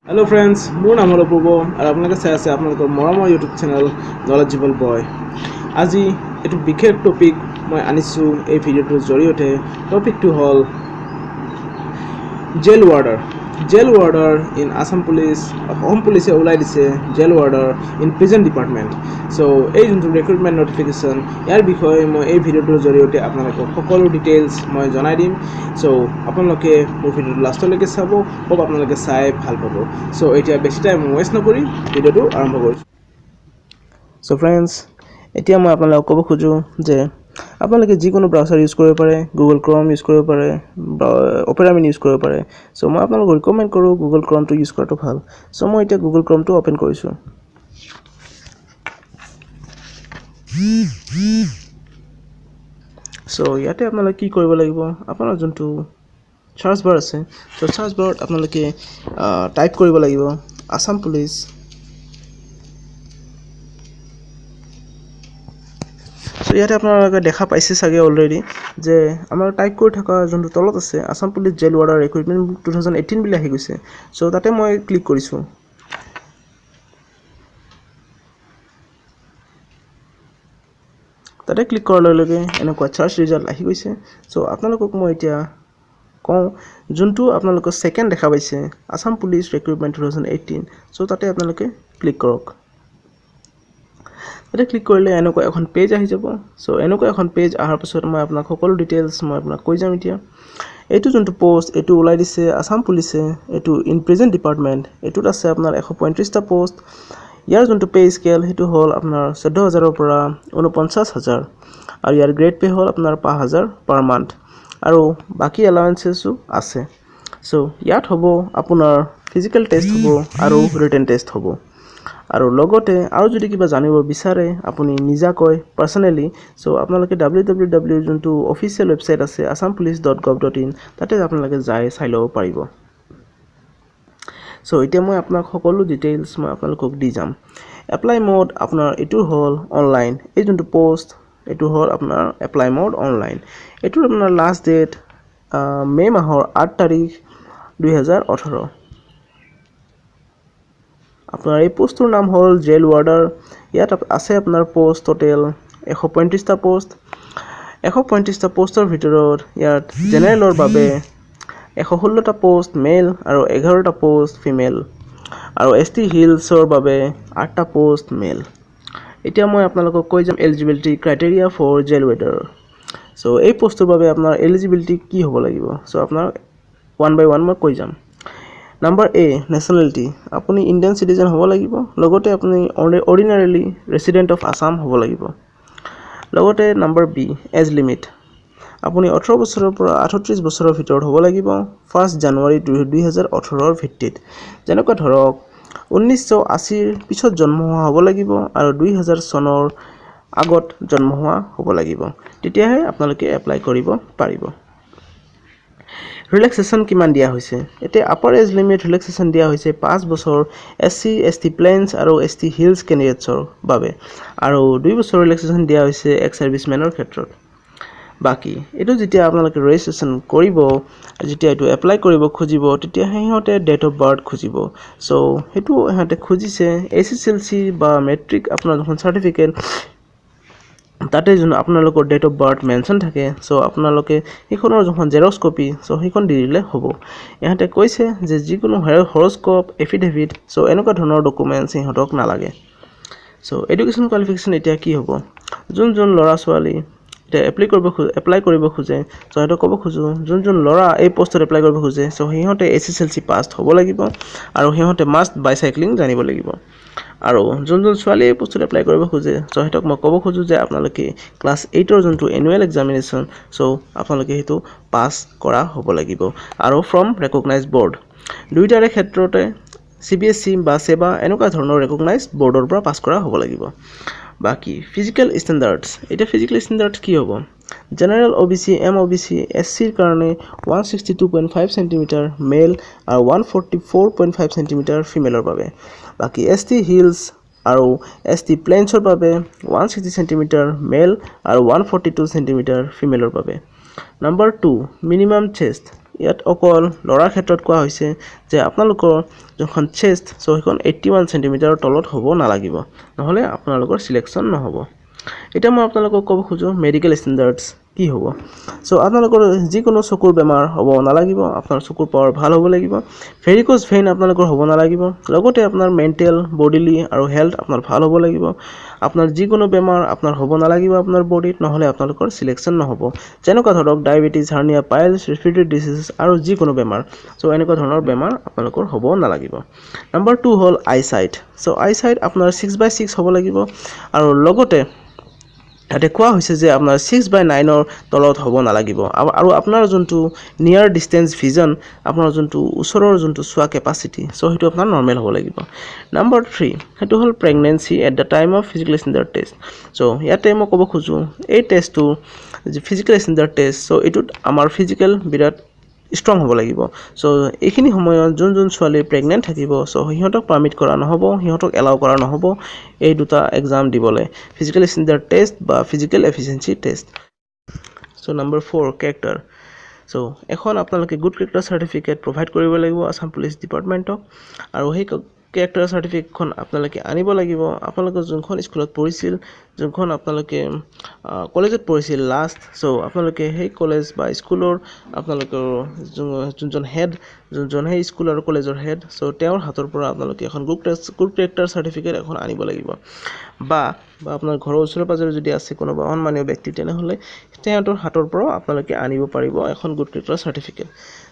Hello friends, মোৰ নাম হল পূৰ্ব আৰু আপোনালোকে চাই আছে আপোনালোকৰ মৰমৰ ইউটিউব চেনেল নলেজেবল বয়। আজি এটো বিশেষ টপিক মই আনিছো এই ভিডিওটোৰ জৰিয়তে। টপিকটো হল jail warder in Assam Police, Home Police ওলাই দিছে jail warder in prison department. So এই যোনটো ৰিক্ৰুটমেণ্ট নটিফিকেশ্যন ইয়াৰ বিষয়ে মই এই ভিডিওটোৰ জৰিয়তে আপোনালোকক সকলো ডিটেইলছ মই জনাই দিম। সো আপোনালোকে মোৰ ভিডিওটো লাষ্টলৈকে চাব, হোপ আপোনালোকে চাই ভাল পাব। সো এতিয়া বেছি টাইম ৱেষ্ট নকৰি ভিডিওটো আৰম্ভ কৰিছোঁ। সো ফ্ৰেণ্ডছ, এতিয়া মই আপোনালোকক ক'ব খোজো যে আপোনালোকে যিকোনো ব্ৰাউচাৰ ইউজ কৰিব পাৰে, গুগল ক্ৰম ইউজ কৰিব পাৰে, অপেৰা মিনি ইউজ কৰিব পাৰে। সো মই আপোনালোকক ৰিকমেণ্ড কৰোঁ গুগল ক্ৰমটো ইউজ কৰাটো ভাল। সো মই এতিয়া গুগল ক্ৰমটো অপেন কৰিছোঁ। সো ইয়াতে আপোনালোকে কি কৰিব লাগিব, আপোনাৰ যোনটো সাৰ্চ বাৰ আছে, সো সাৰ্চ বাৰত আপোনালোকে টাইপ কৰিব লাগিব আসাম পুলিচ। সো ইয়াতে আপোনালোকে দেখা পাইছে চাগে অলৰেডি যে আমাৰ টাইপ কৰি থকা যোনটো তলত আছে আসাম পুলিচ জেল ওয়াৰ্ডাৰ ৰিক্ৰুটমেণ্ট 2018 বুলি আহি গৈছে। সো তাতে মই ক্লিক কৰিছোঁ। তাতে ক্লিক কৰাৰ লগে লগে এনেকুৱা সাৰ্চ ৰিজাল্ট আহি গৈছে। সো আপোনালোকক মই এতিয়া কওঁ যোনটো আপোনালোকৰ সেকেন্ড দেখা পাইছে আসাম পুলিচ ৰিক্ৰুটমেণ্ট 2018, সো তাতে আপোনালোকে ক্লিক কৰক। তাতে ক্লিক কৰিলে এনেকুৱা এখন পেজ আহি যাব। সো এনেকুৱা এখন পেজ অহাৰ পিছত মই আপোনাক সকলো ডিটেইলছ মই আপোনাক কৈ যাম। এতিয়া এইটো যোনটো পোষ্ট এইটো ওলাই দিছে আসাম পুলিচে, এইটো ইন প্ৰিজন ডিপাৰ্টমেণ্ট। এইটোত আছে আপোনাৰ 135টা পোষ্ট। ইয়াৰ যোনটো পে স্কেল সেইটো হ'ল আপোনাৰ 14,000ৰ পৰা 49,000 আৰু ইয়াৰ গ্ৰেড পে হ'ল আপোনাৰ 5,000 পাৰ মান্থ আৰু বাকি এলাউন্সেছো আছে। সো ইয়াত হ'ব আপোনাৰ ফিজিক্যাল টেষ্ট হ'ব আৰু ৰিটেন টেষ্ট হ'ব। আৰু লগতে আৰু যদি কিবা জানিব বিচাৰে আপুনি নিজাকৈ পাৰ্সোনালি, সো আপোনালোকে www যোনটো অফিচিয়েল ৱেবসাইট আছে assampolice.gov.in তাতে আপোনালোকে যাই চাই ল'ব পাৰিব। সো এতিয়া মই আপোনাক সকলো ডিটেইলছ মই আপোনালোকক দি যাম। এপ্লাই মোড আপোনাৰ এইটো হ'ল অনলাইন। এই যোনটো পোষ্ট এইটো হ'ল আপোনাৰ এপ্লাই মোড অনলাইন। এইটোৰ আপোনাৰ লাষ্ট ডেট মে মাহৰ 8 তাৰিখ 2018। আপোনাৰ এই পোষ্টটোৰ নাম হ'ল জেল ওয়াৰ্ডাৰ। ইয়াত আছে আপোনাৰ পোষ্ট টোটেল 135টা পোষ্ট। 135টা পোষ্টৰ ভিতৰত ইয়াত জেনেৰেলৰ বাবে 116টা পোষ্ট মেল আৰু 11টা পোষ্ট ফিমেল আৰু ST হিলছৰ বাবে 8টা পোষ্ট মেল। এতিয়া মই আপোনালোকক কৈ যাম eligibility criteria for jail warder. So এই পোষ্টৰ বাবে আপোনাৰ এলিজিবিলিটি কি হ'ব লাগিব, সো আপোনাৰ ওৱান বাই ওৱান মই কৈ যাম। নাম্বাৰ এ নেশ্যনেলিটি, আপুনি ইণ্ডিয়ান সিটিজেন হ'ব লাগিব। লগতে আপুনি অৰ্ডিনাৰিলি ৰেচিডেণ্ট অফ আসাম হ'ব লাগিব। লগতে নাম্বাৰ বি এজ লিমিট, আপুনি 18 বছৰৰ পৰা 38 বছৰৰ ভিতৰত হ'ব লাগিব 1 জানুৱাৰী 2018ৰ ভিত্তিত। যেনেকুৱা ধৰক 1980ৰ পিছত জন্ম হোৱা হ'ব লাগিব আৰু 2000 চনৰ আগত জন্ম হোৱা হ'ব লাগিব, তেতিয়াহে আপোনালোকে এপ্লাই কৰিব পাৰিব। ৰিলেক্সেশ্যন কিমান দিয়া হৈছে, এতিয়া আপাৰ এজ লিমিট ৰিলেক্সেশ্যন দিয়া হৈছে 5 বছৰ SC ST প্লেন্স আৰু ST হিলছ কেণ্ডিডেটছৰ বাবে আৰু 2 বছৰ ৰিলেক্সেশ্যন দিয়া হৈছে এক্স সাৰ্ভিসমেনৰ ক্ষেত্ৰত। বাকি এইটো যেতিয়া আপোনালোকে ৰেজিষ্ট্ৰেশ্যন কৰিব, যেতিয়া এইটো এপ্লাই কৰিব খুজিব, তেতিয়া সিহঁতে ডেট অফ বাৰ্থ খুজিব। সো সেইটো সিহঁতে খুজিছে SSLC বা মেট্ৰিক আপোনাৰ যোন সাৰ্টিফিকেট তাতে যোন আপোনালোকৰ ডেট অফ বাৰ্থ মেনশ্যন থাকে। সো আপোনালোকে সেইখনৰ যোনখন জেৰক্স কপি সো সেইখন দি দিলে হ'ব। ইহঁতে কৈছে যে যিকোনো হৰস্কোপ এফিডেভিট সো এনেকুৱা ধৰণৰ ডকুমেণ্টছ সিহঁতক নালাগে। সো এডুকেশ্যন কোৱালিফিকেশ্যন এতিয়া কি হ'ব, যোন ল'ৰা ছোৱালী এতিয়া এপ্লাই কৰিব খোজে, সো সিহঁতক ক'ব খোজো যোন ল'ৰা এই পোষ্টত এপ্লাই কৰিব খোজে সো সিহঁতে SSLC পাছ হ'ব লাগিব আৰু সিহঁতে মাষ্ট বাইচাইক্লিং জানিব লাগিব। আৰু যোন ছোৱালী এই পোষ্টত এপ্লাই কৰিব খোজে সো সিহঁতক মই ক'ব খোজো যে আপোনালোকে ক্লাছ 8ৰ যোনটো এনুৱেল এক্সামিনেশ্যন সো আপোনালোকে সেইটো পাছ কৰা হ'ব লাগিব আৰু ফ্ৰম ৰেকগনাইজ বৰ্ড। দুইটাৰে ক্ষেত্ৰতে CBSC বা সেবা এনেকুৱা ধৰণৰ ৰেকগনাইজ বৰ্ডৰ পৰা পাছ কৰা হ'ব লাগিব। বাকি ফিজিক্যাল ষ্টেণ্ডাৰ্ডছ, এতিয়া ফিজিক্যাল ষ্টেণ্ডাৰ্ডছ কি হ'ব, জেনাৰেল OBC MOBC SCৰ কাৰণে 162.5 সেণ্টিমিটাৰ মেল আৰু 144.5 সেণ্টিমিটাৰ ফিমেলৰ বাবে। বাকি ST হিলছ আৰু ST প্লেন্সৰ বাবে 160 সেণ্টিমিটাৰ মেল আৰু 142 সেণ্টিমিটাৰ ফিমেলৰ বাবে। নাম্বাৰ 2 মিনিমাম চেষ্ট ইয়াত অকল লৰাৰ ক্ষেত্ৰত কোৱা হৈছে যে আপোনালোকৰ যখন চেষ্ট সো সেইখন 81 সেন্টিমিটাৰৰ তলত হ'ব নালাগিব নহলে আপোনালোকৰ সিলেকশন নহব এটা মই আপোনালোকক ক'ব খুজো মেডিকেল ষ্টেণ্ডাৰ্ডছ কি হ'ব সো আপোনালোকৰ যিকোনো চকুৰ বেমাৰ হ'ব নালাগিব আপোনাৰ চকুৰ পাৱাৰ ভাল হ'ব লাগিব ভেৰিকোজ ভেইন আপোনালোকৰ হ'ব নালাগিব লগতে আপোনাৰ মেন্টেল বডিলি আৰু হেল্থ আপোনাৰ ভাল হ'ব লাগিব আপোনাৰ যিকোনো বেমাৰ আপোনাৰ হ'ব নালাগিব আপোনাৰ বডিত নহলে আপোনালোকৰ সিলেকশন নহব যেনেকুৱা ধৰক diabetes hernia piles respiratory disease আৰু যিকোনো বেমাৰ সো এনেকুৱা ধৰণৰ বেমাৰ আপোনালোকৰ হ'ব নালাগিব নাম্বাৰ 2 হ'ল আইসাইট সো আইসাইট আপোনাৰ 6/6 হ'ব লাগিব আৰু লগতে ইয়াতে কোৱা হৈছে যে আপোনাৰ 6/9 ৰ তলত হ'ব নালাগিব আৰু আপোনাৰ যোনটো নিয়াৰ ডিসটেন্স ভিজন আপোনাৰ যোনটো ওচৰৰ যোনটো চোৱা কেপাসিটি সো হেতু আপোনাৰ নৰমাল হ'ব লাগিব নাম্বাৰ 3 হেতু হ'ল pregnancy at the time of physical standard test so ইয়াতে মই ক'ব খুজো এই টেষ্টটো যে ফিজিক্যাল স্ট্যান্ডার্ড টেষ্ট সো এটুত আমাৰ ফিজিক্যাল বিৰাট স্ট্ৰং হ'ব লাগিব সো এইখিনি সময়ত যোন ছোৱালী প্ৰেগনেন্ট থাকিব সো হিহঁতক পাৰমিট কৰা নহব হিহঁতক এলাউ কৰা নহব এই দুটা এক্সাম দিবলে ফিজিক্যাল স্ট্যান্ডাৰ্ড টেষ্ট বা physical efficiency test so number 4 character so এখন আপোনালোকে গুড ক্যাৰেক্টাৰ সাৰ্টিফিকেট প্ৰভাইড কৰিব লাগিব আসাম পুলিচ ডিপাৰ্টমেণ্টক আৰু সেই ক্যাৰেক্টাৰ সাৰ্টিফিকেটখন আপোনালোকে আনিব লাগিব আপোনালোকে যোনখন স্কুলত পঢ়িছিল যোনখন আপোনালোকে কলেজত পঢ়িছিল লাষ্ট সো আপোনালোকে সেই কলেজ বা স্কুলৰ আপোনালোকৰ যোনজন হেড যোনজন সেই স্কুল আৰু কলেজৰ হেড সো তেওঁৰ হাতৰ পৰা আপোনালোকে এখন গুড ক্যাৰেক্টাৰ সাৰ্টিফিকেট এখন আনিব লাগিব বা আপোনাৰ ঘৰৰ ওচৰে পাজৰে যদি আছে কোনোবা অনমানীয় ব্যক্তি তেনেহলে তেওঁৰ হাতৰ পৰা আপোনালোকে আনিব পাৰিব এখন গুড ক্যাৰেক্টাৰ সাৰ্টিফিকেট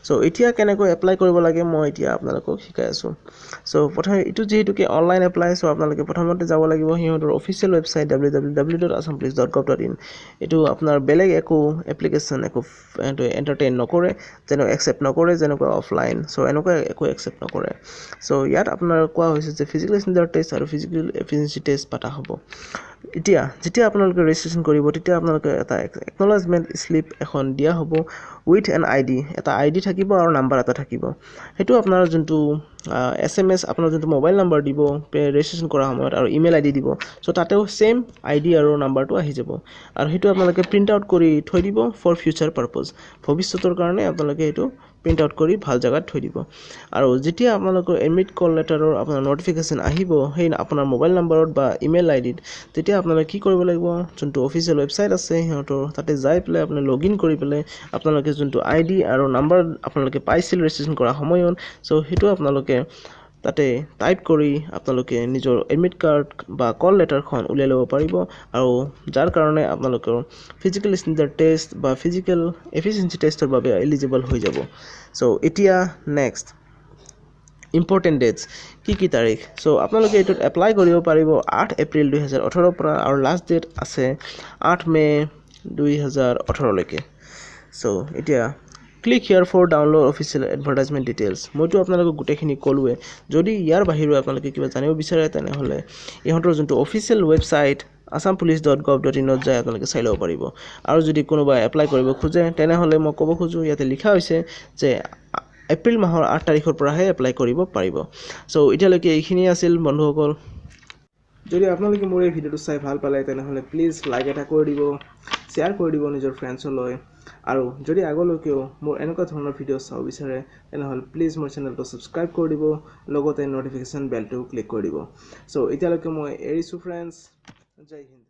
সো এতিয়া কেনেকৈ এপ্লাই কৰিব লাগে মই এতিয়া আপোনালোকক শিকাই আছো সো প্ৰথমে ইটো যেহেতুকে অনলাইন এপ্লাই সো আপোনালোকে প্ৰথমতে যাব লাগিব হিহঁতৰ অফিচিয়েল ৱেবসাইট www.assampolice.gov.in এটো আপোনাৰ বেলেগ একো এপ্লিকেশন একো এন্টাৰটেইন নকৰে যেন একসেপ্ট নকৰে যেনেকুৱা অফলাইন সো এনেকুৱা একো একসেপ্ট নকৰে সো ইয়াত আপোনাৰ কোৱা হৈছে যে ফিজিক্যাল স্ট্যান্ডাৰ্ড টেষ্ট আৰু ফিজিক্যাল এফিচিয়েন্সি টেষ্ট পাতা হ'ব এতিয়া যেতিয়া আপোনালোকে ৰেজিষ্ট্ৰেচন কৰিব তেতিয়া আপোনালোকে এটা একনলেজমেন্ট স্লিপ এখন দিয়া হ'ব উইথ এন আইডি এটা আইডি থাকিব আৰু নাম্বাৰ এটা থাকিব হেতু আপোনাৰ যোনটো SMS আপোনাৰ যোনটো মোবাইল নাম্বাৰ দিব ৰেজিষ্ট্ৰেচন কৰা সময়ত আৰু ইমেইল আইডি দিব সো তাতেও সেম আইডি আৰু নাম্বাৰটো আহি যাব আৰু হেতু আপোনালোকে প্ৰিন্ট আউট কৰি থৈ দিব ফৰ ফিউচাৰ পাৰপজ ভৱিষ্যতৰ কাৰণে আপোনালোকে হেতু প্ৰিন্ট আউট কৰি ভাল জায়গাত থৈ দিব আৰু যেতিয়া আপোনালোকৰ এডমিট কল লেটাৰৰ আপোনাৰ নটিফিকেশন আহিব সেই আপোনাৰ মোবাইল নাম্বাৰত বা ইমেইল আইডিত তেতিয়া আপোনালোকে কি কৰিব লাগিব যোনটো অফিচিয়েল ৱেবসাইট আছে হিহঁতৰ তাতে যাই পেলাই আপুনি লগইন কৰি পেলাই আপোনালোকে যোনটো আইডি আৰু নাম্বাৰ আপোনালোকে পাইছিল ৰেজিষ্ট্ৰেচন কৰা সময়ত সো হেতু আপোনালোকে তাতে টাইপ কৰি আপোনালোকে নিজৰ এডমিট কাৰ্ড বা কল লেটাৰখন উলিয়াই ল'ব পাৰিব আৰু যাৰ কাৰণে আপোনালোকৰ ফিজিক্যাল স্ট্যান্ডাৰ্ড টেষ্ট বা ফিজিক্যাল এফিচিয়েন্সি টেষ্টৰ বাবে এলিজিবল হৈ যাব সো এতিয়া নেক্সট ইম্পৰ্টেন্ট ডেটস কি তাৰিখ সো আপোনালোকে এটোত এপ্লাই কৰিব পাৰিব 8 এপ্ৰিল 2018 পৰা আৰু লাষ্ট ডেট আছে 8 মে 2018 লৈকে সো এতিয়া click here for download official advertisement details মইতো আপোনালোকক গুটেখিনি কলুৱে যদি ইয়াৰ বাহিৰে আপোনালোকে কিবা জানিব বিচাৰে তেনেহলে ইহঁতৰ যোনটো অফিচিয়েল ৱেবসাইট assampolice.gov.in ত যায় আপোনালোকে চাই ল'ব পাৰিব আৰু যদি কোনোবা এপ্লাই কৰিব খোজে তেনেহলে মই ক'ব খোজো ইয়াতে লিখা হৈছে যে এপ্ৰিল মাহৰ 8 তাৰিখৰ পৰাহে এপ্লাই কৰিব পাৰিব সো এতিয়ালৈকে এইখিনি আছিল বন্ধুসকল যদি আপোনালোকে মোৰ এই ভিডিওটো চাই ভাল পালে তেনেহলে প্লিজ লাইক এটা কৰি দিব শেয়াৰ কৰি দিব নিজৰ ফ্ৰেণ্ডছলৈ আৰু যদি আগলৈকেও মোৰ এনেকুৱা ধৰণৰ ভিডিও চাও বিচাৰে তেনেহলে প্লিজ মোৰ চেনেলটো সাবস্ক্ৰাইব কৰি দিব লগতে নটিফিকেশন বেলটো ক্লিক কৰি দিব সো এতিয়ালৈকে মই এৰিছো ফ্ৰেণ্ডছ জয় হিন্দ